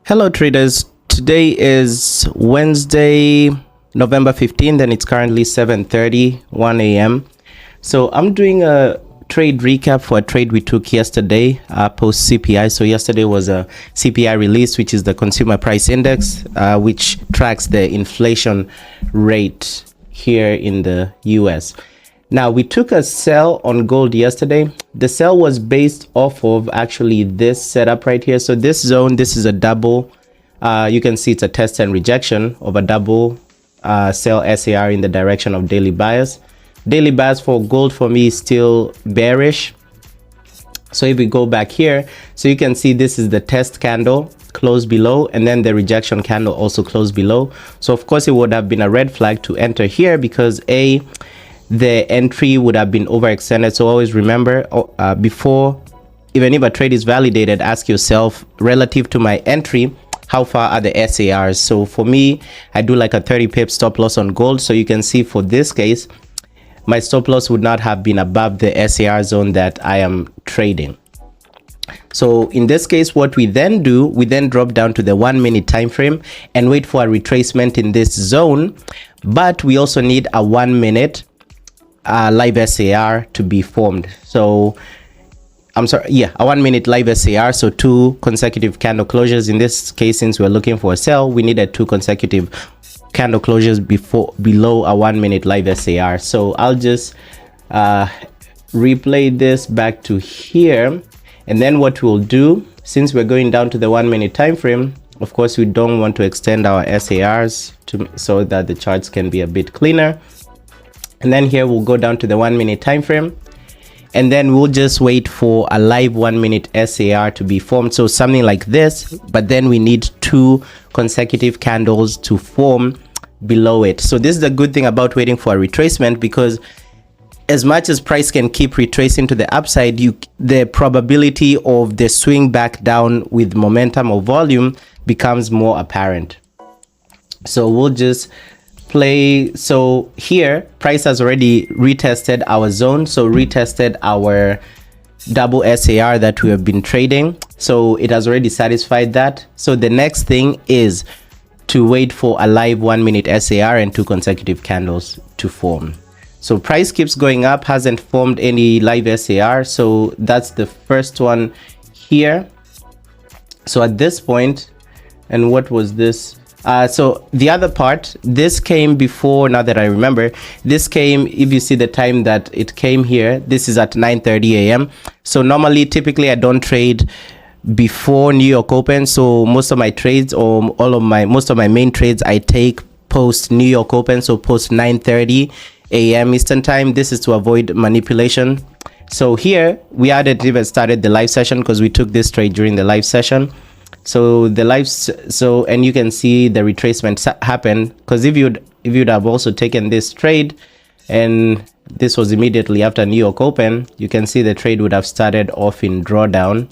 Hello traders, today is Wednesday, November 15th and it's currently 7:31 a.m. So I'm doing a trade recap for a trade we took yesterday post CPI. So yesterday was a CPI release, which is the consumer price index, which tracks the inflation rate here in the US. Now, we took a sell on gold yesterday. The sell was based off of actually this setup right here. So this zone, this is a double. You can see it's a test and rejection of a double sell SAR in the direction of daily bias. Daily bias for gold for me is still bearish. So if we go back here, so you can see this is the test candle close below, and then the rejection candle also close below. So of course it would have been a red flag to enter here because the entry would have been overextended. So always remember, before even if a trade is validated, ask yourself, relative to my entry, how far are the SARs? So for me, I do like a 30 pip stop loss on gold. So you can see for this case, my stop loss would not have been above the SAR zone that I am trading. So in this case, what we then do, we then drop down to the 1 minute time frame and wait for a retracement in this zone. But we also need a 1 minute live SAR to be formed. So I'm sorry, yeah, a 1 minute live SAR, so 2 consecutive candle closures. In this case, since we're looking for a sell, we needed 2 consecutive candle closures below a 1 minute live SAR. So I'll just replay this back to here, and then what we'll do, since we're going down to the 1 minute time frame, of course we don't want to extend our SARs so that the charts can be a bit cleaner. And then here we'll go down to the 1 minute time frame, and then we'll just wait for a live 1 minute SAR to be formed. So something like this, but then we need 2 consecutive candles to form below it. So this is the good thing about waiting for a retracement, because as much as price can keep retracing to the upside, the probability of the swing back down with momentum or volume becomes more apparent. So we'll just play. So here price has already retested our zone, so retested our double SAR that we have been trading, so it has already satisfied that. So the next thing is to wait for a live 1 minute SAR and 2 consecutive candles to form. So price keeps going up, hasn't formed any live SAR, so that's the first one here. So at this point, and what was this? So the other part, this came before, now that I remember, this came, if you see the time that it came here, this is at 9:30 a.m. So normally, typically I don't trade before New York Open. So most of my trades, or most of my main trades, I take post New York Open, so post 9:30 a.m. Eastern time. This is to avoid manipulation. So here we hadn't even started the live session because we took this trade during the live session. So the live, and you can see the retracement happen, because if you'd have also taken this trade and this was immediately after New York Open, you can see the trade would have started off in drawdown.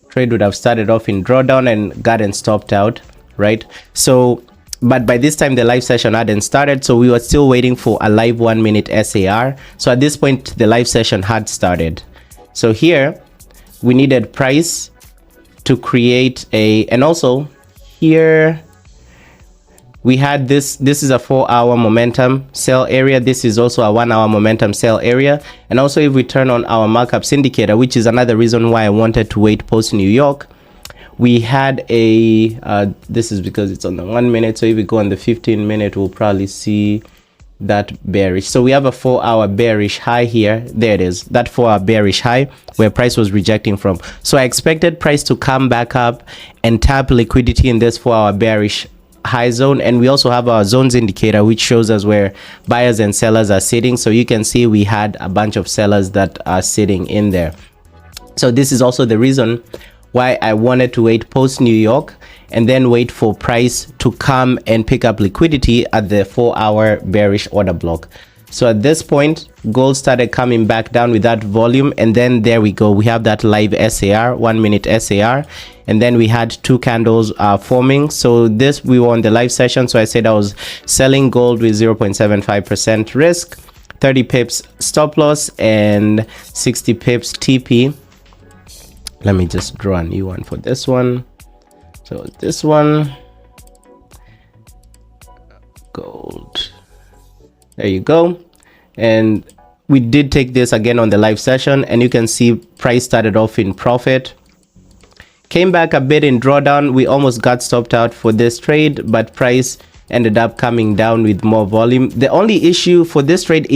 Trade would have started off in drawdown and gotten stopped out, right? So, but by this time the live session hadn't started, so we were still waiting for a live 1 minute SAR. So at this point the live session had started. So here we needed price to create and also here we had this is a 4-hour momentum sell area. This is also a 1-hour momentum sell area. And also if we turn on our markups indicator, which is another reason why I wanted to wait post New York, we had this is because it's on the 1 minute. So if we go on the 15 minute, we'll probably see that bearish. So we have a 4-hour bearish high here. There it is, that 4-hour bearish high where price was rejecting from. So I expected price to come back up and tap liquidity in this 4-hour bearish high zone. And we also have our zones indicator, which shows us where buyers and sellers are sitting. So you can see we had a bunch of sellers that are sitting in there. So this is also the reason why I wanted to wait post New York and then wait for price to come and pick up liquidity at the 4-hour bearish order block. So at this point, gold started coming back down with that volume, and then there we go, we have that live SAR, 1 minute SAR, and then we had 2 candles forming. So this, we were on the live session, so I said I was selling gold with 0.75% risk, 30 pips stop loss and 60 pips TP. let me just draw a new one for this one. So this one, gold, there you go. And we did take this again on the live session, and you can see price started off in profit, came back a bit in drawdown. We almost got stopped out for this trade, but price ended up coming down with more volume. The only issue for this trade,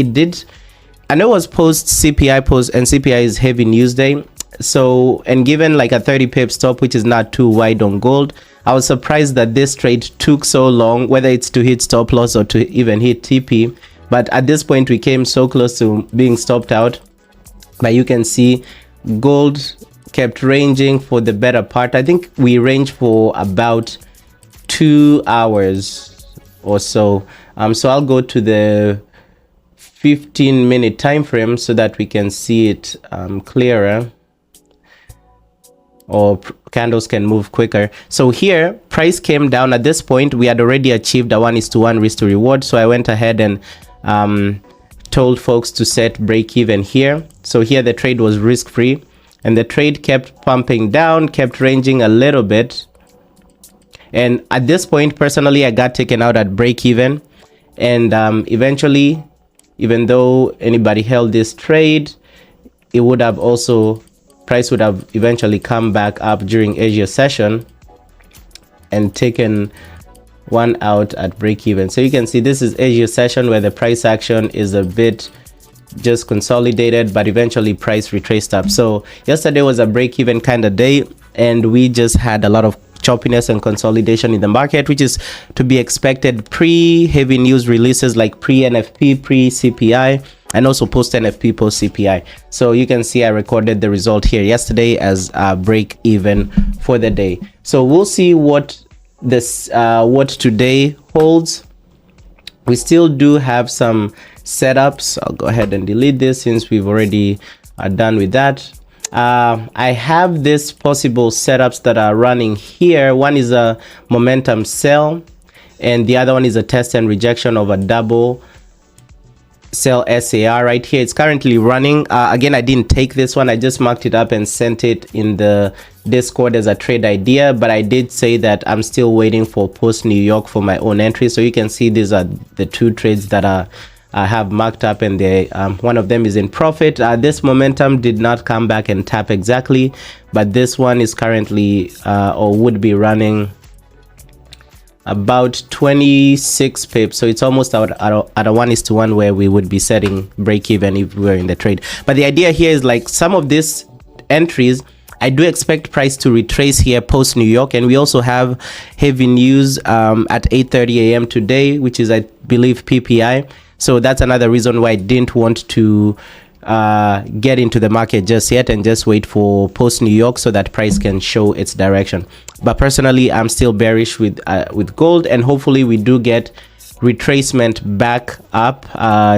I know it was post CPI post, and CPI is heavy news day. So, and given like a 30 pip stop, which is not too wide on gold, I was surprised that this trade took so long, whether it's to hit stop loss or to even hit TP. But at this point, we came so close to being stopped out. But you can see gold kept ranging for the better part. I think we ranged for about 2 hours or so. So I'll go to the 15-minute time frame so that we can see it clearer, or candles can move quicker. So here price came down. At this point we had already achieved a 1:1 risk to reward, so I went ahead and told folks to set break even here. So here the trade was risk free, and the trade kept pumping down, kept ranging a little bit, and at this point personally I got taken out at break even. And eventually, even though anybody held this trade, it would have also, price would have eventually come back up during Asia session and taken one out at break even. So you can see this is Asia session where the price action is a bit just consolidated, but eventually price retraced up. So yesterday was a break even kind of day, and we just had a lot of choppiness and consolidation in the market, which is to be expected pre heavy news releases like pre NFP, pre CPI, and also post NFP, post CPI. So you can see I recorded the result here yesterday as a break even for the day. So we'll see what today holds. We still do have some setups. I'll go ahead and delete this since we've already done with that. I have this possible setups that are running here. One is a momentum sell, and the other one is a test and rejection of a double sell SAR right here. It's currently running. Again, I didn't take this one. I just marked it up and sent it in the Discord as a trade idea, but I did say that I'm still waiting for post New York for my own entry. So you can see these are the two trades that I have marked up, and they one of them is in profit. This momentum did not come back and tap exactly, but this one is currently or would be running about 26 pips, so it's almost at a 1:1 where we would be setting break even if we were in the trade. But the idea here is like some of these entries, I do expect price to retrace here post New York, and we also have heavy news at 8:30 a.m. today, which is I believe PPI. So that's another reason why I didn't want to get into the market just yet and just wait for post New York so that price can show its direction. But personally, I'm still bearish with gold, and hopefully we do get retracement back up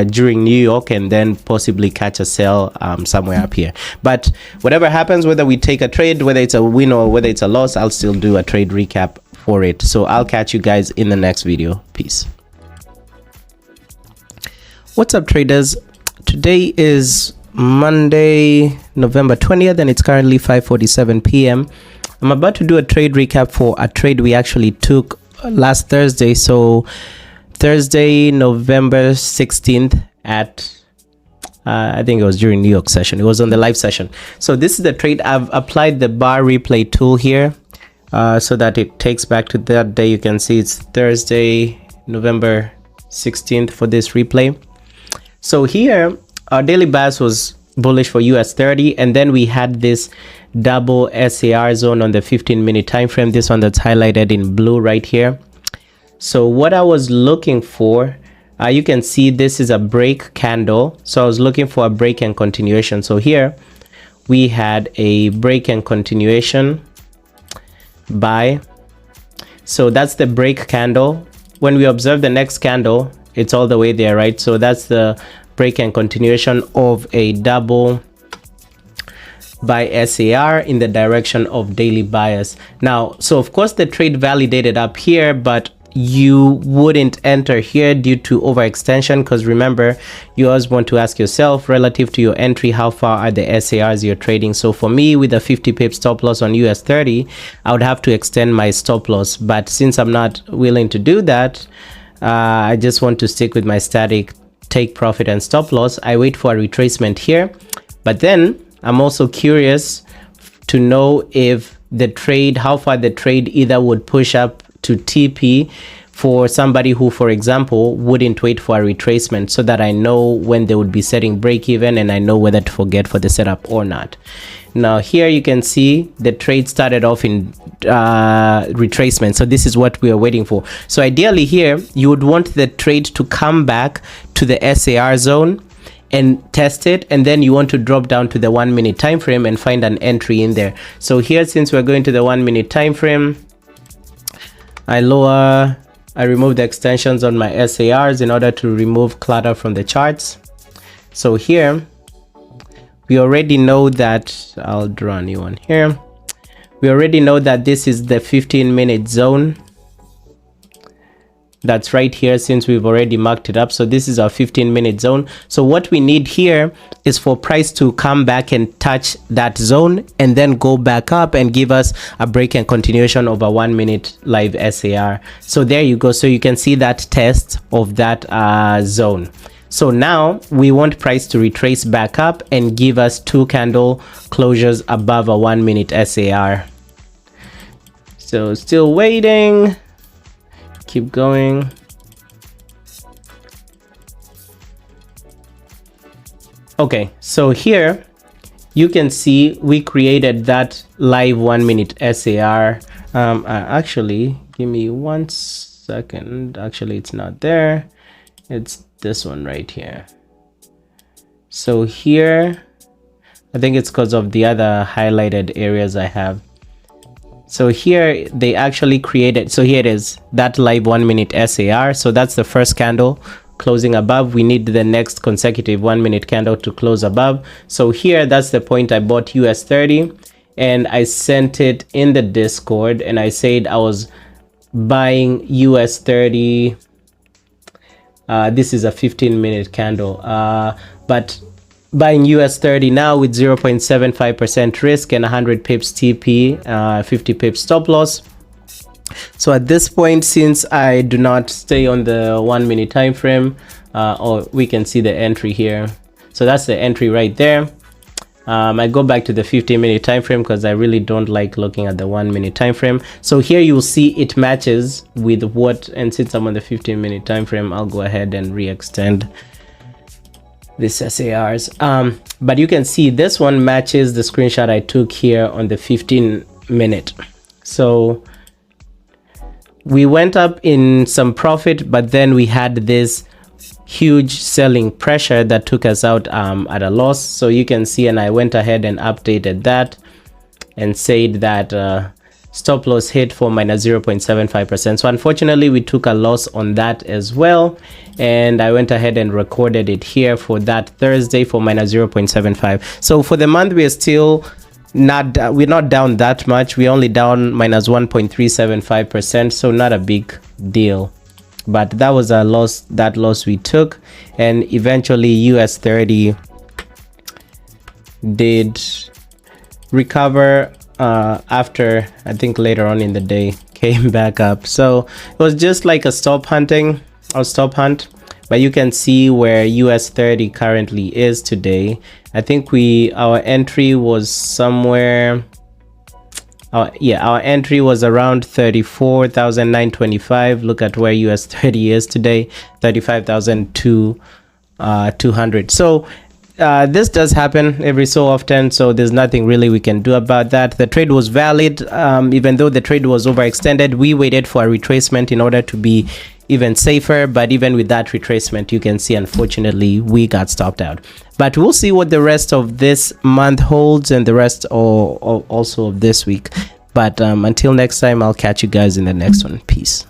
during New York, and then possibly catch a sell somewhere up here. But whatever happens, whether we take a trade, whether it's a win or whether it's a loss, I'll still do a trade recap for it. So I'll catch you guys in the next video. Peace. What's up, traders? Today is Monday, November 20th, and it's currently 5:47 p.m. I'm about to do a trade recap for a trade we actually took last Thursday. So Thursday, November 16th at I think it was during New York session. It was on the live session. So this is the trade. I've applied the bar replay tool here so that it takes back to that day. You can see it's Thursday, November 16th for this replay. So here our daily bias was bullish for US 30, and then we had this double SAR zone on the 15-minute time frame, this one that's highlighted in blue right here. So what I was looking for, you can see this is a break candle, so I was looking for a break and continuation. So here we had a break and continuation buy, so that's the break candle. When we observe the next candle, it's all the way there, right? So that's the break and continuation of a double by SAR in the direction of daily bias. Now, so of course the trade validated up here, but you wouldn't enter here due to overextension, because remember, you always want to ask yourself relative to your entry, how far are the SARs you're trading. So for me, with a 50 pip stop loss on US30, I would have to extend my stop loss, but since I'm not willing to do that, I just want to stick with my static take profit and stop loss. I wait for a retracement here, but then I'm also curious to know if the trade, how far the trade either would push up to TP for somebody who, for example, wouldn't wait for a retracement, so that I know when they would be setting break even and I know whether to forget for the setup or not. Now here you can see the trade started off in retracement, so this is what we are waiting for. So ideally here you would want the trade to come back to the SAR zone and test it, and then you want to drop down to the 1 minute time frame and find an entry in there. So here, since we're going to the 1 minute time frame, I remove the extensions on my SARs in order to remove clutter from the charts. So here we already know that, I'll draw a new one here. We already know that this is the 15-minute zone. That's right here, since we've already marked it up. So this is our 15-minute zone. So what we need here is for price to come back and touch that zone and then go back up and give us a break and continuation of a 1 minute live SAR. So there you go. So you can see that test of that zone. So now we want price to retrace back up and give us 2 candle closures above a 1 minute SAR. So still waiting. Keep going. Okay, so here you can see we created that live 1 minute SAR. Actually, give me 1 second. Actually, it's not there. It's this one right here. So here, I think it's because of the other highlighted areas I have. So here they actually created, so here it is, that live 1 minute SAR. So that's the first candle closing above. We need the next consecutive 1 minute candle to close above. So here, that's the point I bought US30, and I sent it in the Discord, and I said I was buying US30. This is a 15-minute candle, but buying US30 now with 0.75% risk and 100 pips TP, 50 pips stop loss. So at this point, since I do not stay on the 1 minute time frame, or we can see the entry here. So that's the entry right there. I go back to the 15-minute time frame because I really don't like looking at the 1 minute time frame. So here you'll see it matches with what, and since I'm on the 15-minute time frame, I'll go ahead and re-extend this SARs. But you can see this one matches the screenshot I took here on the 15-minute. So we went up in some profit, but then we had this huge selling pressure that took us out at a loss. So you can see, and I went ahead and updated that and said that stop loss hit for minus 0.75%. So unfortunately we took a loss on that as well, and I went ahead and recorded it here for that Thursday for minus 0.75. so for the month we are still not, we're not down that much. We're only down minus 1.375%, so not a big deal. But that was a loss, that loss we took, and eventually US30 did recover after, I think later on in the day, came back up. So it was just like a stop hunting or stop hunt, but you can see where US30 currently is today. I think our entry was somewhere, our entry was around 34,925. Look at where US30 is today, 35,200. So this does happen every so often, so there's nothing really we can do about that. The trade was valid, even though the trade was overextended. We waited for a retracement in order to be even safer, but even with that retracement, you can see unfortunately we got stopped out. But we'll see what the rest of this month holds and the rest also of this week. But until next time, I'll catch you guys in the next one. Peace.